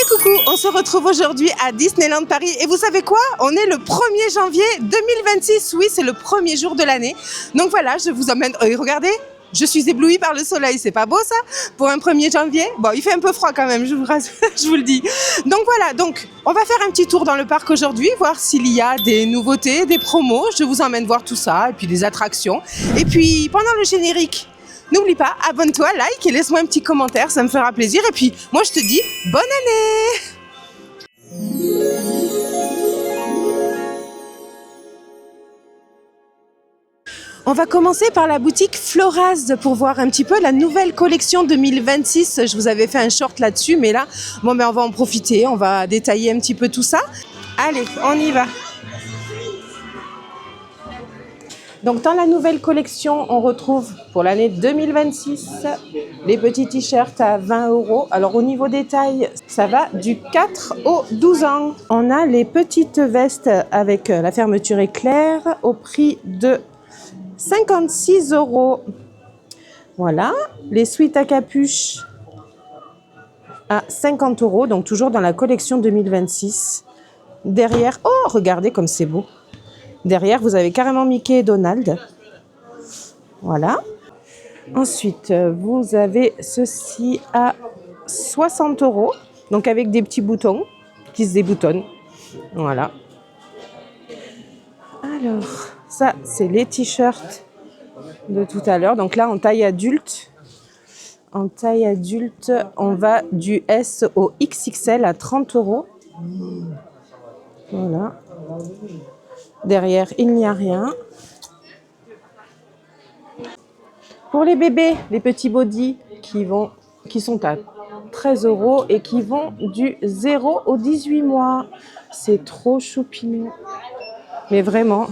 coucou, on se retrouve aujourd'hui à Disneyland Paris et vous savez quoi? On est le 1er janvier 2026, oui c'est le premier jour de l'année. Donc voilà, je vous emmène, regardez, je suis éblouie par le soleil, c'est pas beau ça? Pour un 1er janvier? Bon, il fait un peu froid quand même, je vous rassure, je vous le dis. Donc voilà, donc on va faire un petit tour dans le parc aujourd'hui, voir s'il y a des nouveautés, des promos. Je vous emmène voir tout ça et puis des attractions. Et puis pendant le générique, n'oublie pas, abonne-toi, like et laisse-moi un petit commentaire, ça me fera plaisir. Et puis, moi je te dis, bonne année! On va commencer par la boutique Floraz pour voir un petit peu la nouvelle collection 2026. Je vous avais fait un short là-dessus, mais là, bon, ben, on va en profiter, on va détailler un petit peu tout ça. Allez, on y va! Donc dans la nouvelle collection, on retrouve pour l'année 2026 les petits t-shirts à 20 €. Alors au niveau des tailles, ça va du 4 au 12 ans. On a les petites vestes avec la fermeture éclair au prix de 56 €. Voilà, les sweats à capuche à 50 €, donc toujours dans la collection 2026. Derrière, oh regardez comme c'est beau. Derrière, vous avez carrément Mickey et Donald. Voilà. Ensuite, vous avez ceci à 60 €. Donc avec des petits boutons qui se déboutonnent. Voilà. Alors, ça, c'est les t-shirts de tout à l'heure. Donc là, en taille adulte. En taille adulte, on va du S au XXL à 30 €. Voilà. Derrière, il n'y a rien. Pour les bébés, les petits bodys qui sont à 13 € et qui vont du 0 au 18 mois. C'est trop choupinou. Mais vraiment,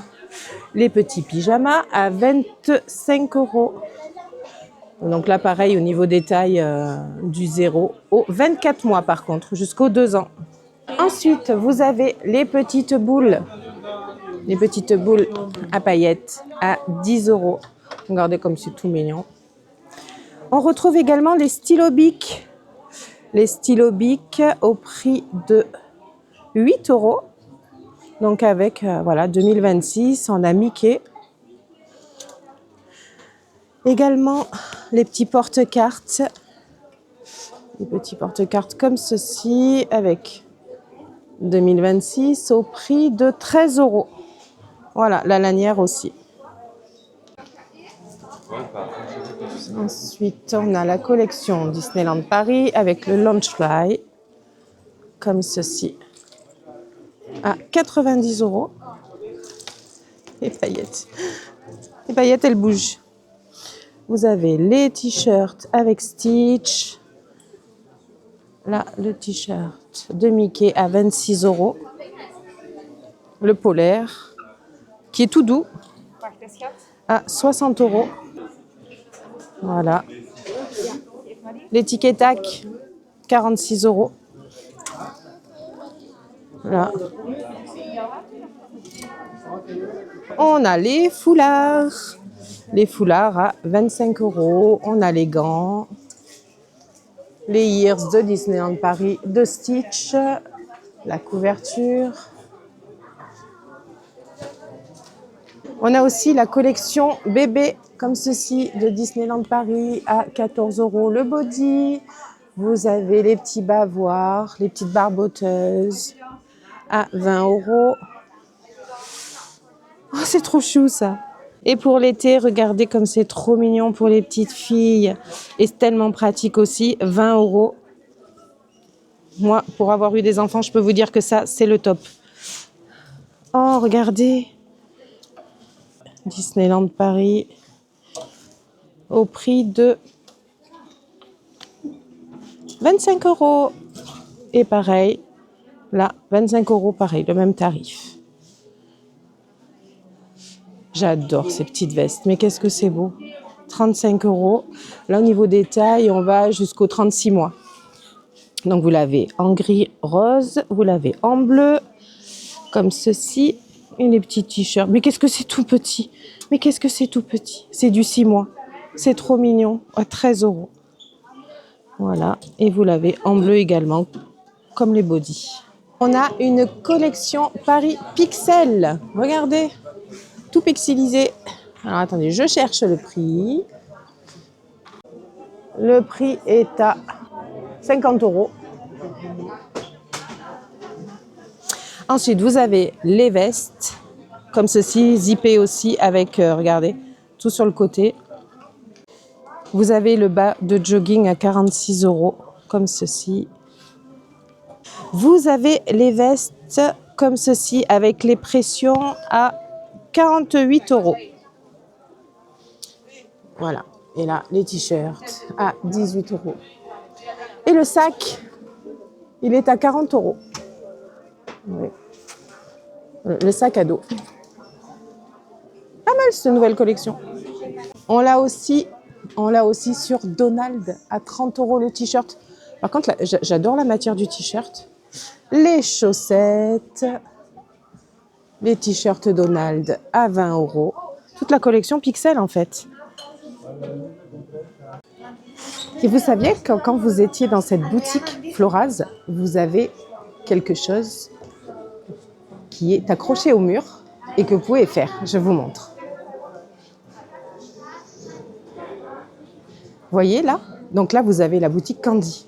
les petits pyjamas à 25 €. Donc là, pareil, au niveau des tailles, du 0 au 24 mois par contre, jusqu'aux 2 ans. Ensuite, vous avez les petites boules à paillettes à 10 €. Regardez comme c'est tout mignon. On retrouve également les stylos Bic. Les stylos Bic au prix de 8 €. Donc avec, voilà, 2026, on a Mickey. Également les petits porte-cartes. Les petits porte-cartes comme ceci avec 2026 au prix de 13 €. Voilà, la lanière aussi. Ensuite, on a la collection Disneyland Paris avec le Launchfly, comme ceci, à 90 €. Les paillettes, elles bougent. Vous avez les t-shirts avec Stitch. Là, le t-shirt de Mickey à 26 €. Le polaire, qui est tout doux, à 60 €. Voilà. Les Tic et Tac, 46 €. Là. On a les foulards. Les foulards à 25 €. On a les gants. Les ears de Disneyland Paris de Stitch. La couverture. On a aussi la collection bébé, comme ceci, de Disneyland Paris à 14 € le body. Vous avez les petits bavoirs, les petites barboteuses à 20 €. Oh, c'est trop chou ça. Et pour l'été, regardez comme c'est trop mignon pour les petites filles. Et c'est tellement pratique aussi, 20 €. Moi, pour avoir eu des enfants, je peux vous dire que ça, c'est le top. Oh, regardez. Disneyland Paris au prix de 25 €. Et pareil, là, 25 € pareil, le même tarif. J'adore ces petites vestes, mais qu'est-ce que c'est beau. 35 €. Là, au niveau des tailles, on va jusqu'aux 36 mois. Donc, vous l'avez en gris rose, vous l'avez en bleu, comme ceci. Et les petits t-shirts. Mais qu'est-ce que c'est tout petit? Mais qu'est-ce que c'est tout petit? C'est du 6 mois. C'est trop mignon. À 13 €. Voilà. Et vous l'avez en bleu également. comme les bodys. On a une collection Paris Pixel. Regardez, tout pixelisé. Alors attendez, je cherche le prix. Le prix est à 50 €. Ensuite, vous avez les vestes, comme ceci, zippées aussi, avec, regardez, tout sur le côté. Vous avez le bas de jogging à 46 €, comme ceci. Vous avez les vestes comme ceci, avec les pressions à 48 €. Voilà. Et là, les t-shirts à 18 €. Et le sac, il est à 40 €. Oui. Le sac à dos. Pas mal cette nouvelle collection. On l'a aussi sur Donald à 30 € le t-shirt. Par contre, là, j'adore la matière du t-shirt. Les chaussettes, les t-shirts Donald à 20 €. Toute la collection Pixel en fait. Et vous saviez que quand vous étiez dans cette boutique Floraz, vous avez quelque chose qui est accroché au mur et que vous pouvez faire. Je vous montre. Voyez là? Donc là, vous avez la boutique Candy.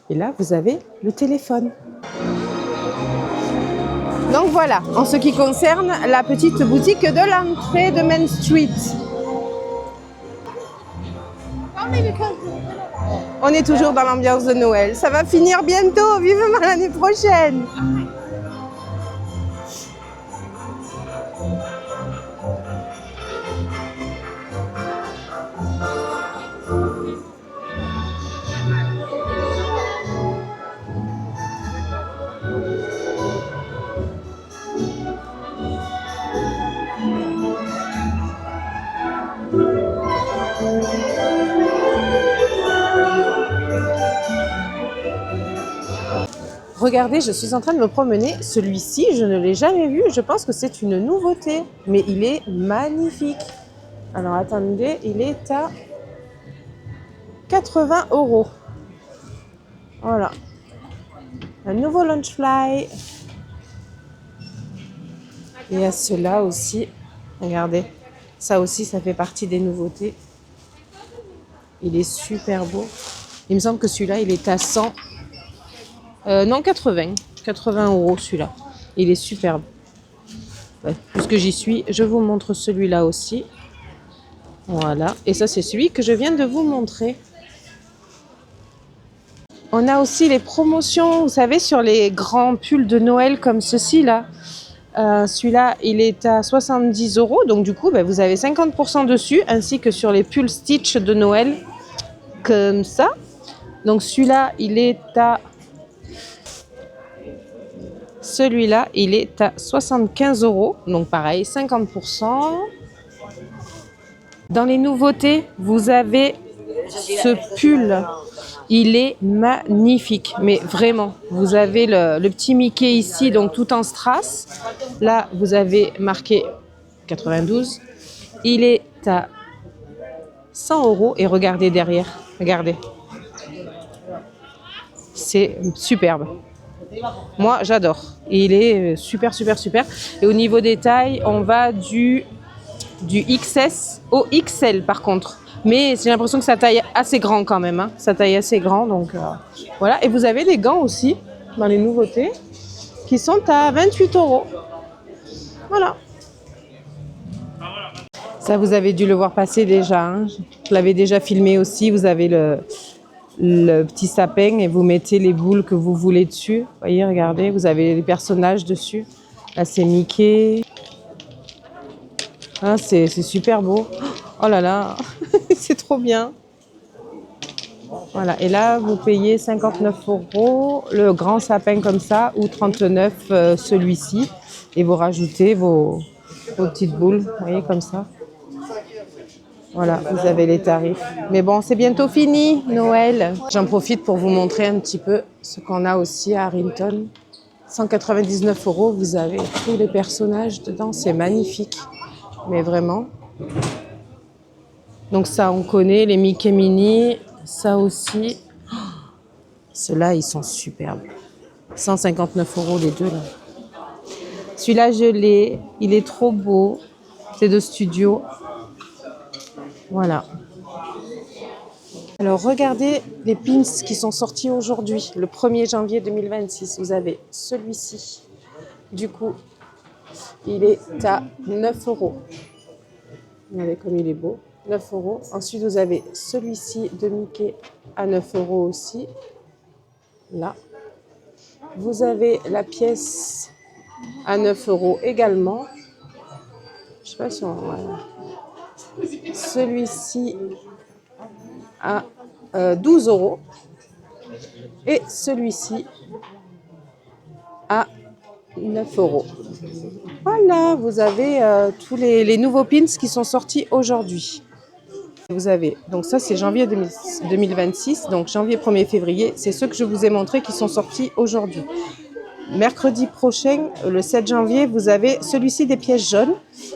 Et là, vous avez le téléphone. Donc voilà, en ce qui concerne la petite boutique de l'entrée de Main Street. On est toujours dans l'ambiance de Noël. Ça va finir bientôt, vivement l'année prochaine. Regardez, je suis en train de me promener. Celui-ci, je ne l'ai jamais vu. Je pense que c'est une nouveauté. Mais il est magnifique. Alors attendez, il est à 80 €. Voilà. Un nouveau Launchfly. Et à cela aussi. Regardez. Ça aussi, ça fait partie des nouveautés. Il est super beau. Il me semble que celui-là, il est à 100. Non, 80 € celui-là. Il est superbe. Ouais, puisque j'y suis, je vous montre celui-là aussi. Voilà. Et ça, c'est celui que je viens de vous montrer. On a aussi les promotions, vous savez, sur les grands pulls de Noël comme ceci là. Celui-là, il est à 70 €. Donc du coup, vous avez 50% dessus, ainsi que sur les pulls Stitch de Noël. Comme ça. Donc celui-là, il est à... Celui-là, il est à 75 €. Donc pareil, 50%. Dans les nouveautés, vous avez ce pull. Il est magnifique, mais vraiment. Vous avez le petit Mickey ici, donc tout en strass. Là, vous avez marqué 92. Il est à 100 € et regardez derrière. Regardez. C'est superbe. Moi, j'adore. Il est super, super, super. Et au niveau des tailles, on va du XS au XL par contre. Mais j'ai l'impression que ça taille assez grand quand même. Hein. Ça taille assez grand, donc voilà. Et vous avez des gants aussi, dans les nouveautés, qui sont à 28 €. Voilà. Ça, vous avez dû le voir passer déjà. Hein. Je l'avais déjà filmé aussi. Vous avez le petit sapin et vous mettez les boules que vous voulez dessus. Vous voyez, regardez, vous avez les personnages dessus. Là, c'est Mickey. Ah, c'est super beau. Oh là là, c'est trop bien. Voilà, et là, vous payez 59 € le grand sapin comme ça, ou 39 celui-ci. Et vous rajoutez vos petites boules, vous voyez, comme ça. Voilà, vous avez les tarifs. Mais bon, c'est bientôt fini, Noël. J'en profite pour vous montrer un petit peu ce qu'on a aussi à Harrington. 199 €, vous avez tous les personnages dedans, c'est magnifique. Mais vraiment. Donc ça, on connaît, les Mickey Mini, ça aussi. Oh, ceux-là, ils sont superbes. 159 € les deux là. Celui-là, je l'ai. Il est trop beau. C'est de studio. Voilà. Alors, regardez les pins qui sont sortis aujourd'hui, le 1er janvier 2026. Vous avez celui-ci. Du coup, il est à 9 €. Regardez comme il est beau. 9 €. Ensuite, vous avez celui-ci de Mickey à 9 € aussi. Là. Vous avez la pièce à 9 € également. Je sais pas si on... Voilà. Celui-ci à 12 € et celui-ci à 9 €. Voilà, vous avez tous les nouveaux pins qui sont sortis aujourd'hui. Vous avez, donc ça c'est janvier 2026, donc janvier 1er février, c'est ceux que je vous ai montrés qui sont sortis aujourd'hui. Mercredi prochain, le 7 janvier, vous avez celui-ci des pièces jaunes.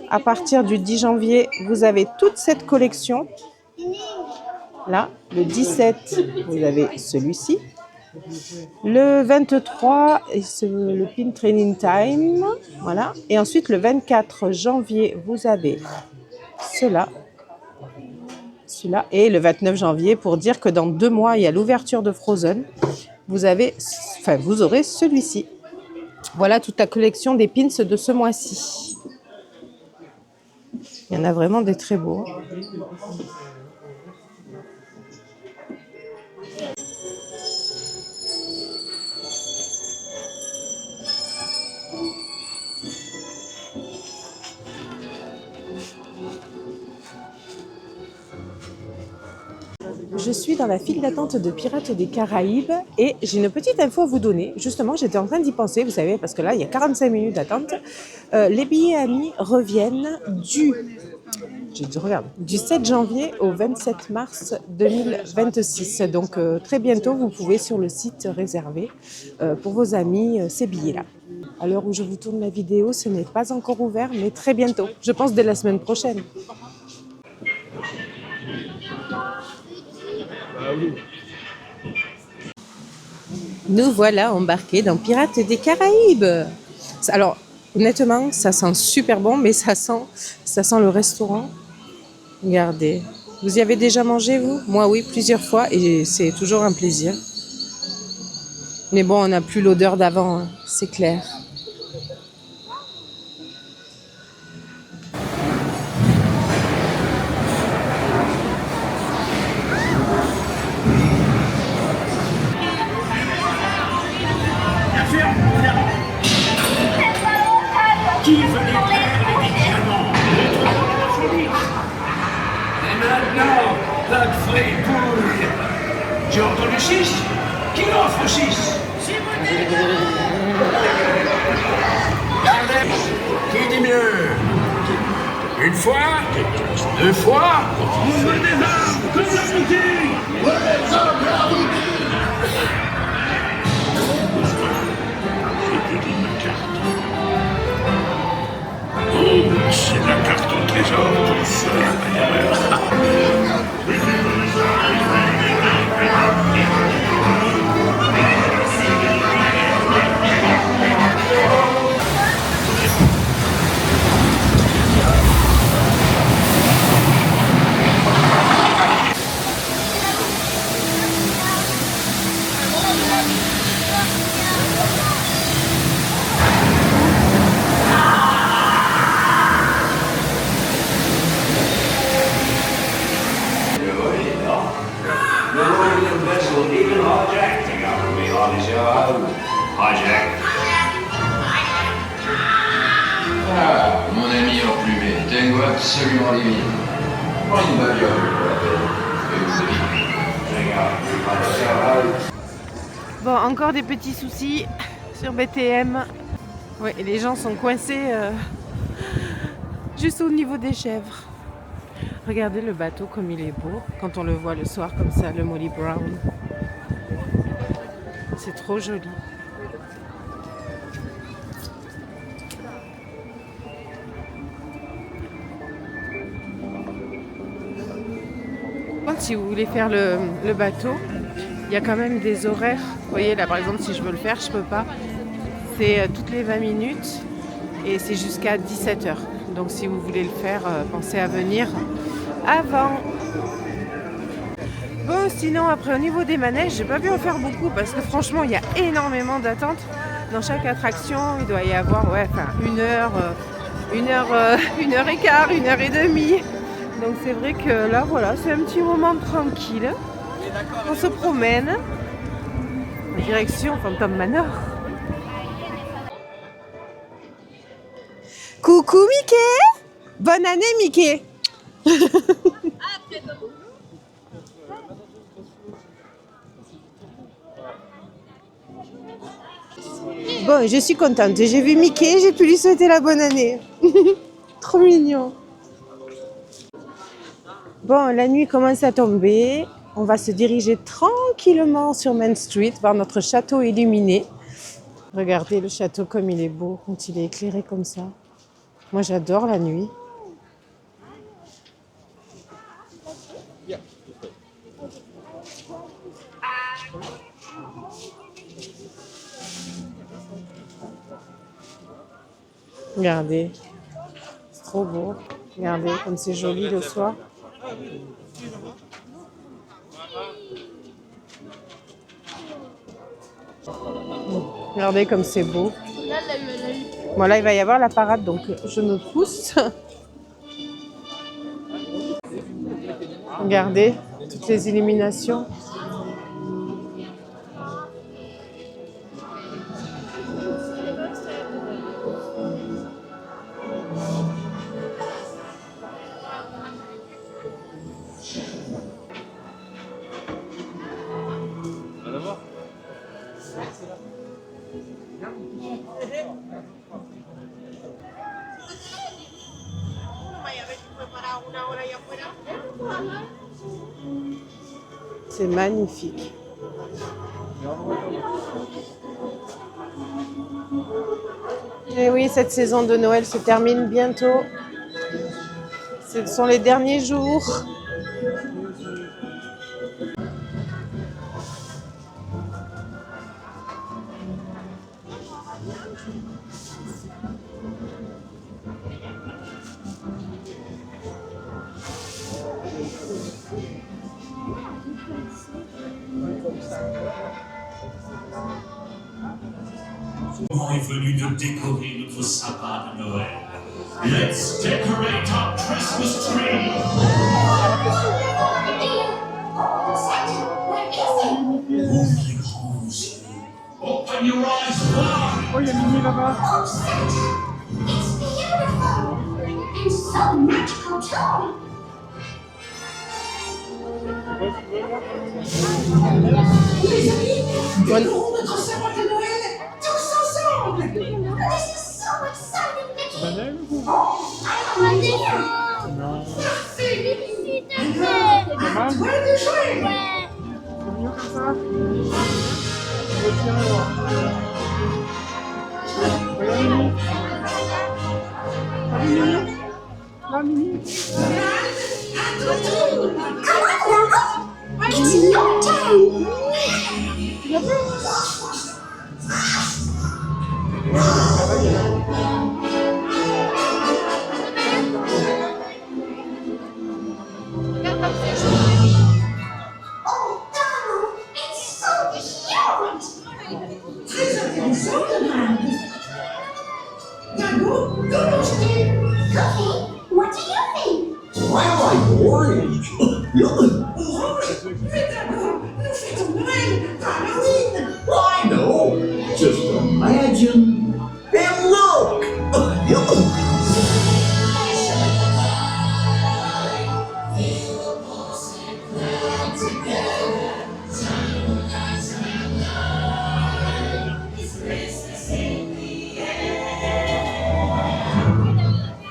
À partir du 10 janvier, vous avez toute cette collection. Là, le 17, vous avez celui-ci. Le 23, le Pin Training Time. Voilà. Et ensuite, le 24 janvier, vous avez celui-là. Et le 29 janvier, pour dire que dans 2 mois, il y a l'ouverture de Frozen. Vous aurez celui-ci. Voilà toute la collection des pins de ce mois-ci. Il y en a vraiment des très beaux. Je suis dans la file d'attente de Pirates des Caraïbes et j'ai une petite info à vous donner. Justement, j'étais en train d'y penser, vous savez, parce que là, il y a 45 minutes d'attente. Les billets amis reviennent du 7 janvier au 27 mars 2026. Donc, très bientôt, vous pouvez sur le site réserver pour vos amis ces billets-là. À l'heure où je vous tourne la vidéo, ce n'est pas encore ouvert, mais très bientôt. Je pense dès la semaine prochaine. Nous voilà embarqués dans Pirates des Caraïbes. Alors, honnêtement, ça sent super bon, mais ça sent le restaurant. Regardez. Vous y avez déjà mangé, vous? Moi, oui, plusieurs fois, et c'est toujours un plaisir. Mais bon, on n'a plus l'odeur d'avant, hein, c'est clair. Qui veut détruire les diamants? La folie. Et maintenant, la fripouille. J'ai entendu 6. Qui offre 6? Qui dit mieux? Une fois? 2 fois? On veut des armes comme la boutique. C'est la carte au trésor, tout seul. Ah, mon ami emplumé, Tango absolument divine. Prends une bagnole pour la peine. Bon, encore des petits soucis sur BTM. Ouais, et les gens sont coincés juste au niveau des chèvres. Regardez le bateau comme il est beau quand on le voit le soir comme ça, le Molly Brown. C'est trop joli. Si vous voulez faire le bateau, il y a quand même des horaires voyez, là par exemple, si je veux le faire, je peux pas. C'est toutes les 20 minutes et c'est jusqu'à 17h. Donc si vous voulez le faire, pensez à venir avant. Bon, sinon après au niveau des manèges, j'ai pas pu en faire beaucoup parce que franchement il y a énormément d'attentes. Dans chaque attraction, il doit y avoir une heure et quart, 1h30. Donc c'est vrai que là voilà, c'est un petit moment tranquille. On se promène en direction Phantom Manor. Coucou Mickey! Bonne année Mickey! Bon, je suis contente. J'ai vu Mickey, j'ai pu lui souhaiter la bonne année. Trop mignon. Bon, la nuit commence à tomber. On va se diriger tranquillement sur Main Street vers notre château illuminé. Regardez le château comme il est beau, quand il est éclairé comme ça. Moi, j'adore la nuit. Regardez, c'est trop beau. Regardez comme c'est joli le soir. Regardez comme c'est beau. Bon là il va y avoir la parade donc je me pousse. Regardez toutes les illuminations. C'est magnifique. Et oui, cette saison de Noël se termine bientôt. Ce sont les derniers jours. Le moment est venu de décorer notre sapin de Noël. Let's decorate our Christmas tree! Ouvrez les grands yeux. Open your eyes wide! Oh, il y a Mimi là-bas. Oh, Santa, it's beautiful and so magical too. Les amis, découvrons notre sapin de Noël tous ensemble. This is so exciting, Mickey. Parfait. Alors, à toi de jouer. C'est mieux comme ça. Retiens-moi. Regarde Mimi. Allez Mimi. Là Mimi. À ton tour. It's your turn. Tu l'as vu? Oh, Donald, it's so cute. Très intéressant, Donald. Dingo, que penses-tu? Cookie, what do you think? I like orange. Yuck. Orange? Mais Dingo, nous fêtons Noël, pas Halloween. I know. Just imagine and look. Yuck.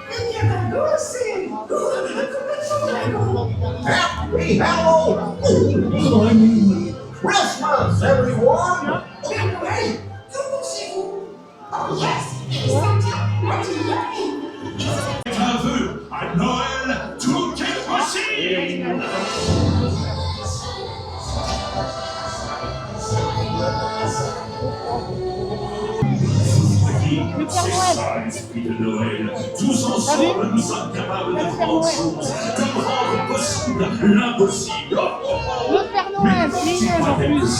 Eh bien, Dingo, c'est complètement dingo. Happy Halloween. Christmas, everyone. Père Noël, que pensez-vous? Oh, yes. Santa, what do you think? Un vœu à Noël, tout est possible! vie, c'est ça l'esprit de Noël. Tous ensemble, nous sommes capables de grandes choses, de rendre possible l'impossible. Le Père Noël, il est aujourd'hui.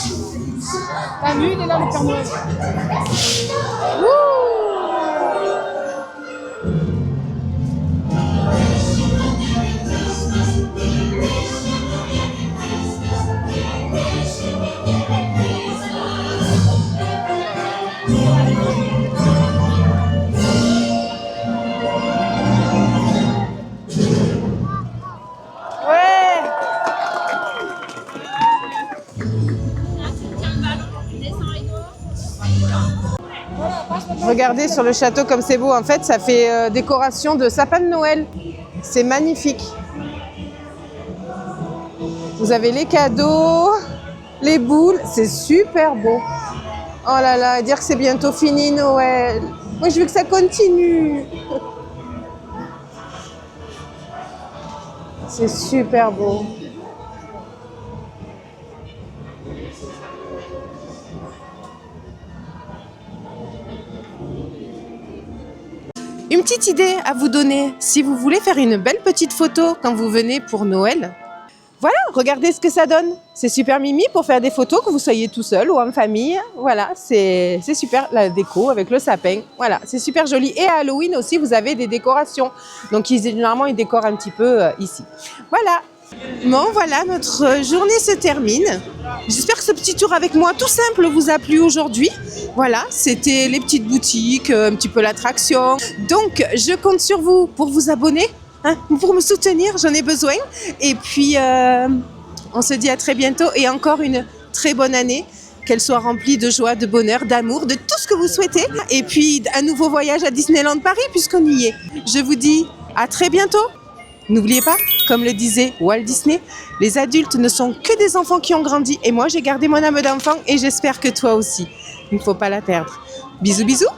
T'as vu, il est là, le Père Noël. Regardez sur le château comme c'est beau. En fait, ça fait décoration de sapin de Noël. C'est magnifique. Vous avez les cadeaux, les boules. C'est super beau. Oh là là, dire que c'est bientôt fini Noël. Moi, je veux que ça continue. C'est super beau. Une petite idée à vous donner, si vous voulez faire une belle petite photo quand vous venez pour Noël. Voilà, regardez ce que ça donne. C'est super mimi pour faire des photos, que vous soyez tout seul ou en famille. Voilà, c'est super la déco avec le sapin. Voilà, c'est super joli. Et à Halloween aussi, vous avez des décorations. Donc généralement, ils décorent un petit peu ici. Voilà. Bon, voilà, notre journée se termine. J'espère que ce petit tour avec moi tout simple vous a plu aujourd'hui. Voilà, c'était les petites boutiques, un petit peu l'attraction. Donc, je compte sur vous pour vous abonner, hein, pour me soutenir, j'en ai besoin. Et puis, on se dit à très bientôt et encore une très bonne année. Qu'elle soit remplie de joie, de bonheur, d'amour, de tout ce que vous souhaitez. Et puis, un nouveau voyage à Disneyland Paris puisqu'on y est. Je vous dis à très bientôt. N'oubliez pas, comme le disait Walt Disney, les adultes ne sont que des enfants qui ont grandi. Et moi, j'ai gardé mon âme d'enfant et j'espère que toi aussi. Il ne faut pas la perdre. Bisous, bisous.